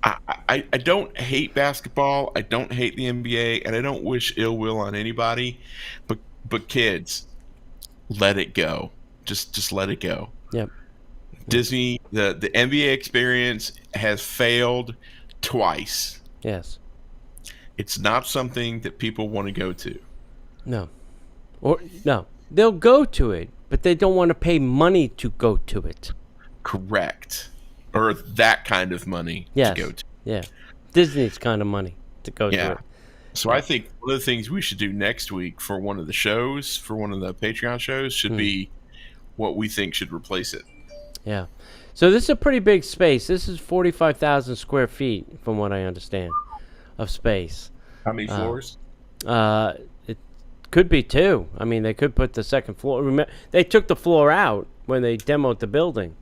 I don't hate basketball. I don't hate the NBA, and I don't wish ill will on anybody. But kids, let it go. Just let it go. Yep. Disney, the NBA experience has failed twice. Yes. It's not something that people want to go to. No. Or no. They'll go to it, but they don't want to pay money to go to it. Correct. Or that kind of money to go to. Yeah. Disney's kind of money to go to it. So I think one of the things we should do next week for one of the shows, for one of the Patreon shows, should be what we think should replace it. Yeah. So this is a pretty big space. This is 45,000 square feet, from what I understand, of space. How many floors? It could be 2. I mean, they could put the second floor. Remember, they took the floor out when they demoed the building.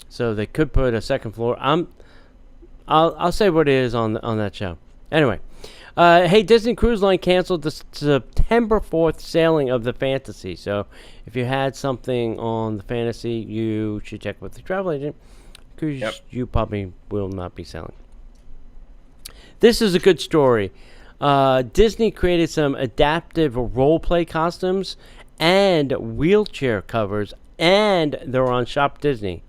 So they could put a second floor. I'll say what it is on that show. Anyway, hey, Disney Cruise Line canceled the September 4th sailing of the Fantasy. So if you had something on the Fantasy, you should check with the travel agent, because you probably will not be sailing. This is a good story. Disney created some adaptive role-play costumes and wheelchair covers, and they're on Shop Disney.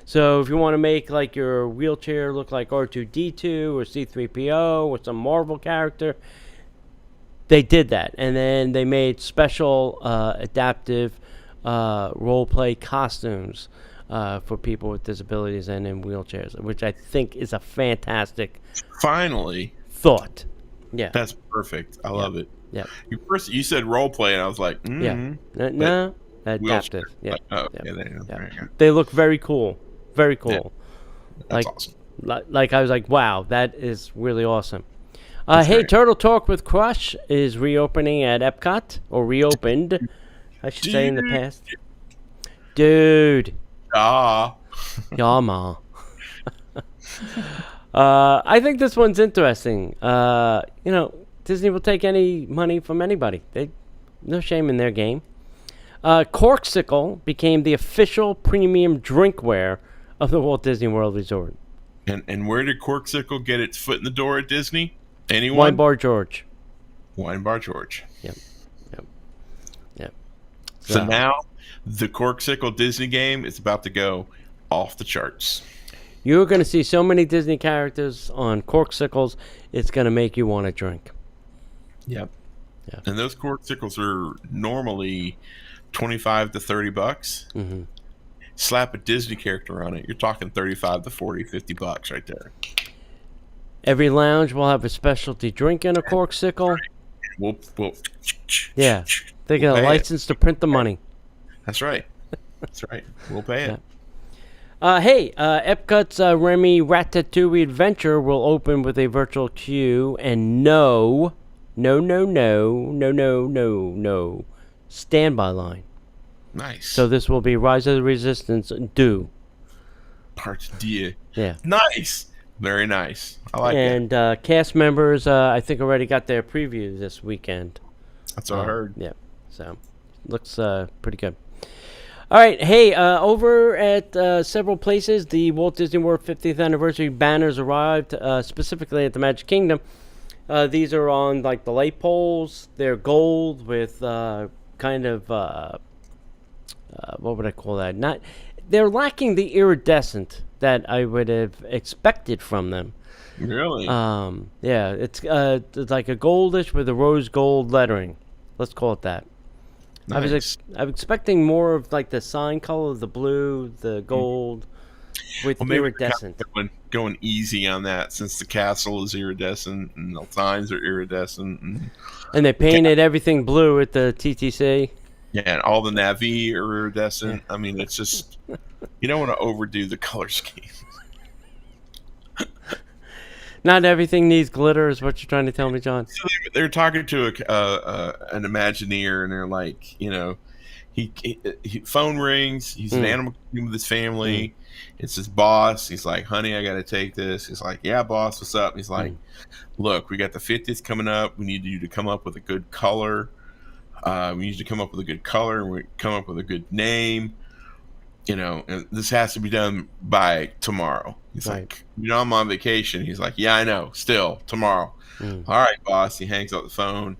So if you want to make like your wheelchair look like R2-D2 or C-3PO or some Marvel character, they did that. And then they made special adaptive role-play costumes for people with disabilities and in wheelchairs, which I think is a fantastic thought. Yeah. That's perfect. I love it. Yeah. You said role-play, and I was like, No, adaptive. Yeah. There. They look very cool. Very cool. That's awesome. Like I was like, wow, that is really awesome. Hey, great. Turtle Talk with Crush is reopening at Epcot, or reopened, I should say, in the past. Dude. Yeah, ma. I think this one's interesting. Disney will take any money from anybody. No shame in their game. Corksicle became the official premium drinkware of the Walt Disney World Resort. And where did Corksicle get its foot in the door at Disney? Anyone? Wine Bar George. Wine Bar George. Yep. So now the Corksicle Disney game is about to go off the charts. You're going to see so many Disney characters on Corksicles, it's going to make you want to drink. Yep. Yeah. And those Corksicles are normally $25 to $30. slap a Disney character on it, you're talking 35 to 40, $50 right there. Every lounge will have a specialty drink and a corksicle. We'll Yeah, they get a license to print the money. That's right. That's right. We'll pay it. Hey, Epcot's Remy Ratatouille Adventure will open with a virtual queue and no standby line. Nice. So this will be Rise of the Resistance due. Part D. Yeah. Nice. Very nice. I like it. And cast members, I think, already got their preview this weekend. That's what I heard. Yeah. So looks pretty good. All right. Hey, over at several places, the Walt Disney World 50th anniversary banners arrived, specifically at the Magic Kingdom. These are on like the light poles. They're gold with kind of what would I call that? They're lacking the iridescent that I would have expected from them. Really? Yeah, it's like a goldish with a rose gold lettering. Let's call it that. Nice. I was expecting more of like the sign color, the blue, the gold, with iridescent. Going easy on that since the castle is iridescent and the signs are iridescent. And they painted everything blue at the TTC. Yeah, and all the Navi are iridescent. I mean, it's just, you don't want to overdo the color scheme. Not everything needs glitter, is what you're trying to tell me, John. So they're talking to an Imagineer, and they're like, you know, he phone rings. He's an animal with his family. It's his boss. He's like, honey, I got to take this. He's like, yeah, boss, what's up? He's like, look, we got the 50th coming up. We need you to come up with a good color. We need you to come up with a good color. We come up with a good name. You know, and this has to be done by tomorrow. He's like, you know, I'm on vacation. He's like, yeah, I know. Still, tomorrow. All right, boss. He hangs up the phone.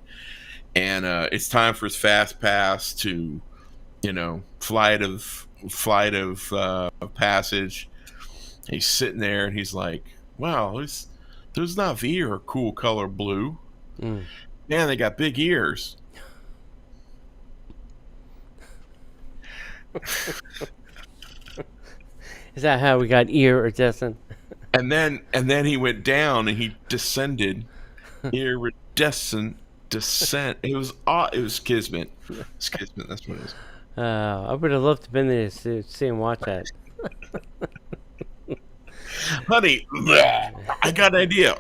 And it's time for his fast pass to, you know, flight of passage. He's sitting there and he's like, wow, those Navi are a cool color blue. Man, they got big ears. Is that how we got iridescent? And then he went down and he descended. Iridescent descent. It was Kismet. It's Kismet, that's what it is. I would have loved to have been there to see him watch that. Honey, I got an idea.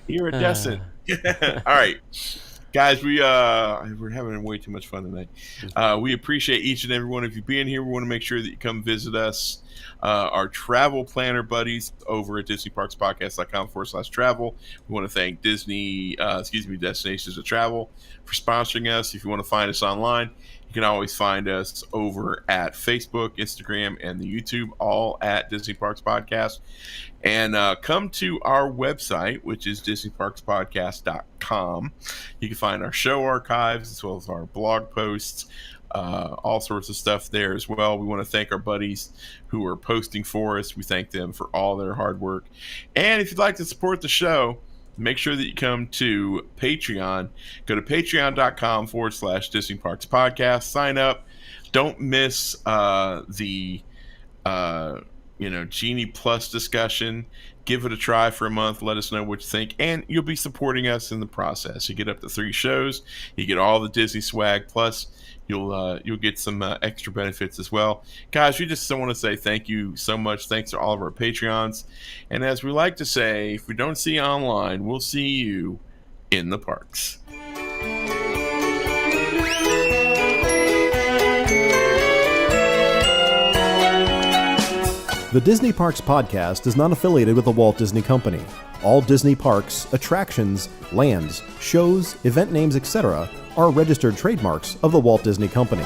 Iridescent. All right. Guys, we're having way too much fun tonight. We appreciate each and every one of you being here. We want to make sure that you come visit us. Our travel planner buddies over at DisneyParksPodcast.com/travel. We want to thank Destinations of Travel for sponsoring us. If you want to find us online, you can always find us over at Facebook, Instagram, and the YouTube, all at Disney Parks Podcast. And come to our website, which is DisneyParksPodcast.com. You can find our show archives as well as our blog posts, all sorts of stuff there as well. We want to thank our buddies who are posting for us. We thank them for all their hard work. And if you'd like to support the show, make sure that you come to Patreon. Go to patreon.com/Disney Parks Podcast. Sign up. Don't miss the Genie Plus discussion. Give it a try for a month. Let us know what you think, and you'll be supporting us in the process. You get up to 3 shows. You get all the Disney swag, plus you'll get some extra benefits as well. Guys, we just want to say thank you so much. Thanks to all of our Patreons. And as we like to say, if we don't see you online, we'll see you in the parks. The Disney Parks Podcast is not affiliated with the Walt Disney Company. All Disney parks, attractions, lands, shows, event names, etc. are registered trademarks of the Walt Disney Company.